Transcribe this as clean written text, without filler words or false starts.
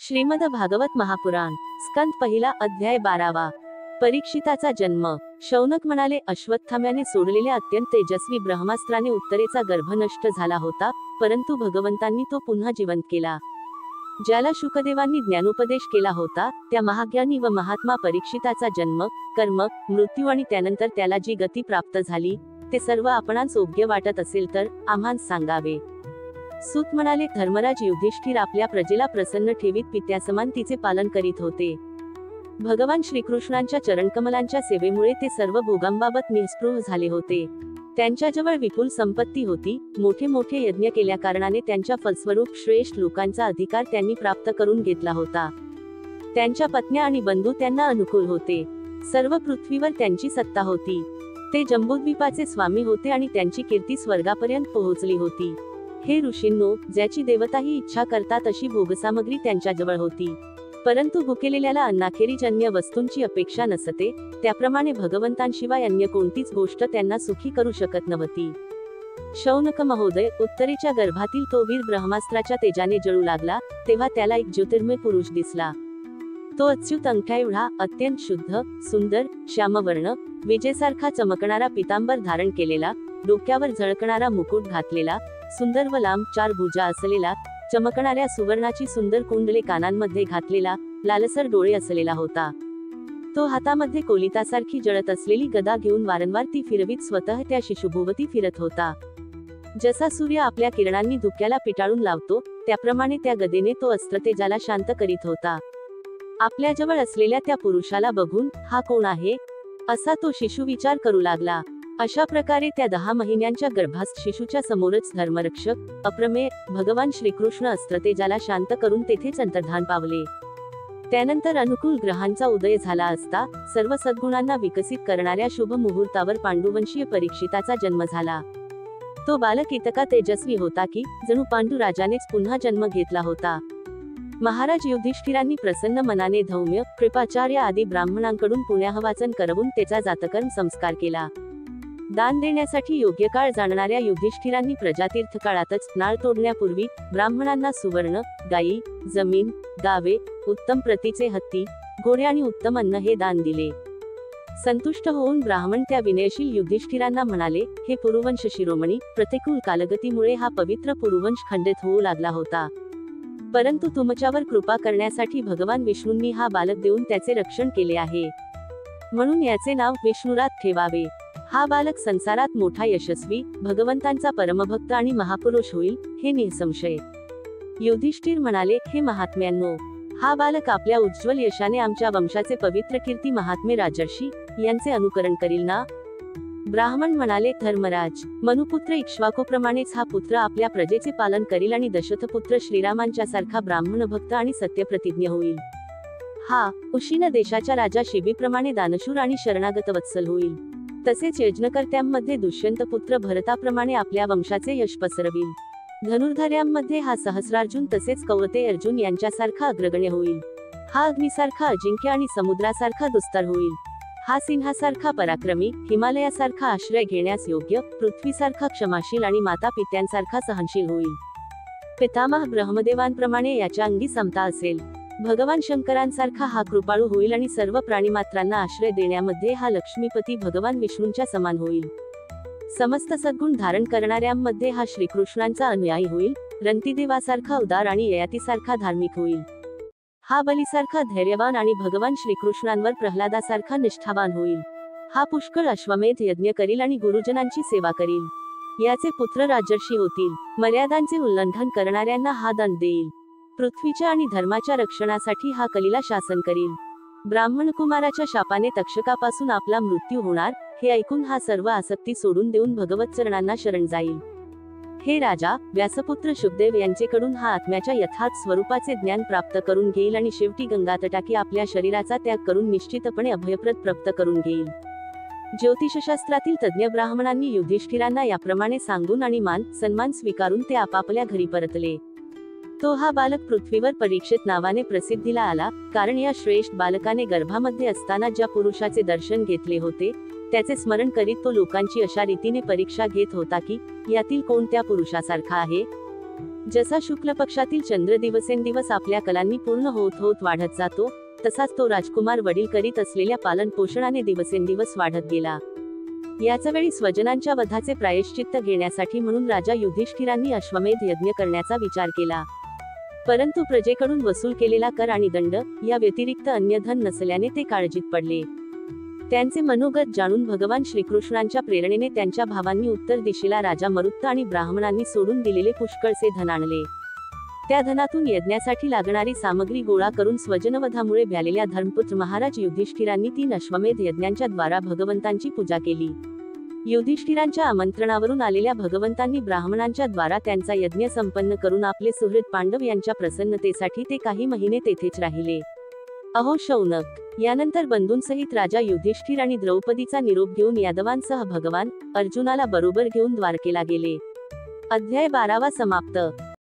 श्रीमद भागवत महापुराण स्कंद पहिला अध्याय 12वा। परीक्षिताचा जन्म। शौनक म्हणाले, अश्वत्थाम्याने सोडलेल्या अत्यंत तेजस्वी ब्रह्मास्त्राने उत्तरेचा गर्भ नष्ट झाला होता, परंतु भगवंतांनी तो पुन्हा जिवंत केला। ज्याला शुकदेवांनी ज्ञानोपदेश केला होता, त्या महाज्ञानी व महात्मा परीक्षिताचा जन्म, कर्म, मृत्यू आणि त्यानंतर त्याला जी गती प्राप्त झाली, ते सर्व आपणास योग्य वाटत असेल तर आम्हास सांगावे। सूत म्हणाले, धर्मराज युधिष्ठिर आपल्या प्रजेला प्रसन्न ठेवीत पित्यासमान तिचे पालन करीत होते। भगवान श्रीकृष्णांच्या चरणकमलांच्या सेवेमुळे ते सर्व भोगांबाबत निस्पृह झाले होते। त्यांच्याजवळ विपुल संपत्ती होती, मोठे मोठे यज्ञ केल्या कारणाने त्यांच्या फलस्वरूप श्रेष्ठ लोकांचा अधिकार त्यांनी प्राप्त करून घेतला होता। त्यांच्या पत्न्या आणि बंधू त्यांना अनुकूल होते। सर्व पृथ्वीवर त्यांची सत्ता होती। ते जंबूद्वीपाचे स्वामी होते आणि त्यांची कीर्ती स्वर्गापर्यंत पोहोचली होती। हे ऋषींनो, ज्याची देवताही इच्छा करतात अशी भोगसामग्री त्यांच्याजवळ होती, परंतु भुकेलेल्याला अन्नाखेरीज अन्य वस्तूंची अपेक्षा नसते, त्याप्रमाणे भगवंतांशिवाय अन्य कोणतीच गोष्ट त्यांना सुखी करू शकत नव्हती। शौनक महोदय, उत्तरेच्या गर्भातील तो वीर ब्रह्मास्त्राच्या तेजाने जळू लागला, तेव्हा त्याला एक ज्योतिर्मय पुरुष दिसला। तो अच्युत अंगठ्या एवढा, अत्यंत शुद्ध, सुंदर, श्यामवर्ण, विजेसारखा चमकणारा पितांबर धारण केलेला, डोक्यावर झळकणारा मुकुट घातलेला, सुंदर व लांब 4 भुजा असलेला, चमकणाऱ्या सुवर्णाची सुंदर कुंडले कानांमध्ये घातलेला, लालसर डोळे असलेला होता। तो हातामध्ये कोलितासारखी जळत असलेली गदा घेऊन वारंवार ती फिरवीत स्वतः त्या शिशुभोवती फिरत होता। जसा सूर्य आपल्या किरणांनी धुक्याला पिटाळून लावतो, त्याप्रमाणे त्या गदेने तो अस्त्रतेजाला शांत करीत होता। आपल्याजवळ असलेल्या त्या पुरुषाला बघून, हा कोण आहे, असा तो शिशु विचार करू लागला। अशा प्रकारे त्या 10 महिन्यांच्या गर्भास्थ शिशुच्या समोरच धर्मरक्षक, अप्रमेय भगवान श्रीकृष्ण अस्त्रतेजाला शांत करून तेथेच अंतर्धान पावले। त्यानंतर अनुकूल ग्रहांचा उदय झाला असता सर्व सद्गुणांना विकसित करणाऱ्या शुभ मुहूर्तावर पांडुवंशीय परीक्षिताचा जन्म झाला। तो बालक इतका तेजस्वी होता की जणू पांडू राजानेच पुन्हा जन्म घेतला होता। महाराज युधिष्ठिरांनी प्रसन्न मनाने धौम्य, कृपाचार्य आदी ब्राह्मणांकडून पुण्याहवाचन करवून त्याचा जातकर्म संस्कार केला। दान देण्यासाठी योग्य काळ जाणणाऱ्या युधिष्ठिरांनी प्रजातीर्थ काळातच नाळ तोडण्यापूर्वी ब्राह्मणांना सुवर्ण, गायी, जमीन, गावे, उत्तम प्रतीचे हत्ती, घोडे आणि उत्तम अन्न हे दान दिले। संतुष्ट होऊन ब्राह्मण त्या विनयशील युधिष्ठिरांना म्हणाले, हे पुरुवंश शिरोमणी, प्रतिकूल कालगतीमुळे हा पवित्र पुरुवंश खंडित होऊ लागला होता, परंतु तुमच्यावर कृपा करण्यासाठी भगवान विष्णूंनी हा बालक देऊन त्याचे रक्षण केले आहे, म्हणून याचे नाव विष्णुरात ठेवावे। हा बालक संसारात मोठा यशस्वी, भगवंतांचा परमभक्त आणि महापुरुष होईल, हे निसंशय। युधिष्ठिर म्हणाले, हे महात्म्यांनो, हा बालक आपल्या उज्ज्वल यशाने आमच्या वंशाचे पवित्र कीर्ती महात्मे राजर्षी यांचे अनुकरण करील ना? ब्राह्मण म्हणाले, धर्मराज, मनुपुत्र इक्ष्वाकूप्रमाणेच हा पुत्र आपल्या प्रजेचे पालन करील आणि दशरथपुत्र श्रीरामांच्या सारखा ब्राह्मण भक्त आणि सत्यप्रतिज्ञ होईल। हा उशीन देशाच्या राजा शिबीप्रमाणे दानशूर आणि शरणागत वत्सल होईल। तसेच यज्ञकर्त्यांमध्ये दुष्यंतपुत्र भरताप्रमाणे आपल्या वंशाचे यश पसरविल। धनुर्धार्यांमध्ये हा सहस्रार्जुन तसेच कौरते अर्जुन यांच्यासारखा अग्रगण्य होईल। हा अग्निसारखा अजिंक्य आणि समुद्रासारखा दुस्तर होईल। हा सिंहासारखा पराक्रमी, हिमालयासारखा आश्रय घेण्यास योग्य, पृथ्वीसारखा क्षमाशील आणि माता पित्यांसारखा सहनशील होईल। पितामह ब्रह्मदेवांप्रमाणे याच्या अंगी समता असेल। भगवान शंकरांसारखा हा कृपाळू होईल आणि सर्व प्राणीमात्रांना आश्रय देण्यामध्ये हा लक्ष्मीपती भगवान विष्णूंच्या समान होईल। समस्त सद्गुण धारण करणाऱ्यांमध्ये हा श्रीकृष्णांचा अनुयायी होईल। रंतिदेवासारखा उदार आणि ययातीसारखा धार्मिक होईल। हा बलीसारखा धैर्यवान आणि भगवान श्रीकृष्णांवर प्रल्हादासारखा निष्ठावान होईल। हा पुष्कळ अश्वमेध यज्ञ करील आणि गुरुजनांची सेवा करील। याचे पुत्र राजर्षी होतील। मर्यादांचे उल्लंघन करणाऱ्यांना हा दंड देईल। पृथ्वीच्या आणि धर्माच्या रक्षणासाठी हा कलीला शासन करील। ब्राह्मण कुमाराच्या शापाने तक्षकापासून आपला मृत्यू होणार, हे ऐकून हा सर्व आसक्ती सोडून देऊन भगवतचरणांना शरण जाईल। हे राजा, व्यासपुत्र शुकदेव यांचेकडून हा आत्म्याच्या यथार्थ स्वरूपाचे ज्ञान प्राप्त करून घेईल आणि शेवटी गंगातटाकी आपल्या शरीराचा त्याग करून निश्चितपणे अभयप्रद प्राप्त करून घेईल। ज्योतिषशास्त्रातील तज्ञ ब्राह्मणांनी युधिष्ठिरांना याप्रमाणे सांगून आणि मान सन्मान स्वीकारून ते आपापल्या घरी परतले। तो हा बालक पृथ्वीवर परीक्षित नावाने प्रसिद्धीला आला, कारण या श्रेष्ठ बालकाने गर्भामध्ये असताना ज्या पुरुषाचे दर्शन घेतले होते, त्याचे स्मरण करीत तो लोकांची अशा रीतीने परीक्षा घेत होता की यातील कोण त्या पुरुषासारखा आहे। जसा शुक्ल पक्षातील चंद्र दिवसेंदिवस आपल्या कलांनी पूर्ण होत होत वाढत जातो, तसाच तो राजकुमार वडील करीत असलेल्या पालन पोषणाने दिवसेंदिवस वाढत गेला. याच वेळी स्वजनांच्या वधाचे प्रायश्चित्त घेण्यासाठी म्हणून राजा युधिष्ठिरांनी अश्वमेध यज्ञ करण्याचा विचार केला. परंतु प्रजेकडून वसूल केलेला कर आणि दंड या व्यतिरिक्त अन्य धन नसल्याने ते काळजीत पडले. त्यांचे मनोगत जाणून भगवान श्रीकृष्णांच्या प्रेरणेने त्यांच्या भावांनी उत्तर दिशेला राजा मरुत्त आणि ब्राह्मणांनी सोडून दिलेले पुष्कळसे धन आणले. त्या धनातून यज्ञासाठी लागणारी सामग्री गोळा करून स्वजनवधामुळे भ्यालेल्या धर्मपुत्र महाराज युधिष्ठिरांनी 3 अश्वमेध यज्ञांच्या द्वारा भगवंतांची पूजा केली. युधिष्ठिरांच्या आमंत्रणावरून आलेल्या भगवंतांनी ब्राह्मणांच्या द्वारा त्यांचा यज्ञ संपन्न करून आपले सुहृद पांडव यांच्या प्रसन्नतेसाठी ते काही महिने तेथेच राहिले. अहो शौनक, यानंतर बंधूंसहित राजा युधिष्ठिर आणि द्रौपदीचा निरोप घेऊन यादवांसह भगवान अर्जुनाला बरोबर घेऊन द्वारकेला गेले. अध्याय 12 समाप्त.